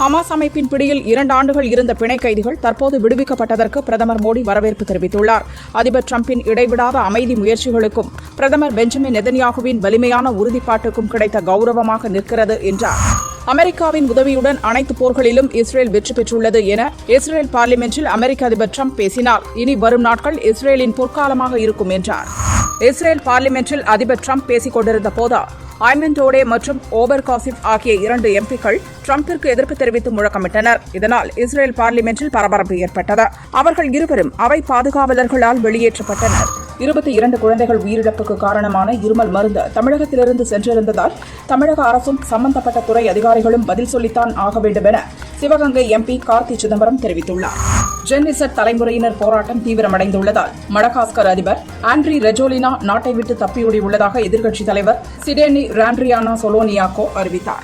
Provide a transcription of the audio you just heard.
Hamas அமைப்பின் பிடியில் 2 ஆண்டுகள் இருந்த பிணை கைதிகள் தற்போது விடுவிக்கப்பட்டதற்கு பிரதமர் மோடி வரவேற்பு தெரிவித்துள்ளார். அதிபர் டிரம்பின் இடைவிடாத அமைதி முயற்சிகளுக்கும் பிரதமர் பெஞ்சமின் நெதன்யாகுவின் வலிமையான உறுதிப்பாட்டுக்கும் கிடைத்த கௌரவமாக நிற்கிறது என்றார். அமெரிக்காவின் உதவியுடன் அனைத்து போர்களிலும் இஸ்ரேல் வெற்றி பெற்றுள்ளது என இஸ்ரேல் பார்லிமென்டில் அமெரிக்க அதிபர் டிரம்ப் பேசினார். இனி வரும் நாட்கள் இஸ்ரேலின் பொற்காலமாக இருக்கும் என்றார். இஸ்ரேல் பார்லிமென்டில் அதிபர் டிரம்ப் பேசிக் கொண்டிருந்த போது ஐமன் டோடே மற்றும் ஓபர் காசிப் ஆகிய 2 எம்பிக்கள் டிரம்பிற்கு எதிர்ப்பு தெரிவித்து முழக்கமிட்டனர். இதனால் இஸ்ரேல் பார்லிமென்டில் பரபரப்பு ஏற்பட்டது. அவர்கள் இருவரும் அவை பாதுகாவலர்களால் வெளியேற்றப்பட்டனர். 22 குழந்தைகள் உயிரிழப்புக்கு காரணமான இருமல் மருந்து தமிழகத்திலிருந்து சென்றிருந்ததால் தமிழக அரசும் சம்பந்தப்பட்ட துறை அதிகாரிகளும் பதில் சொல்லித்தான் ஆக வேண்டும் என சிவகங்கை எம்பி கார்த்தி சிதம்பரம் தெரிவித்துள்ளார். ஜென்இசட் தலைமுறையினர் போராட்டம் தீவிரமடைந்துள்ளதால் மடகாஸ்கர் அதிபர் ஆண்ட்ரி ரெஜோலினா நாட்டை விட்டு தப்பியோடியுள்ளதாக எதிர்க்கட்சித் தலைவர் சிடேனி ராண்ட்ரியானா சொலோனியாக்கோ அறிவித்தார்.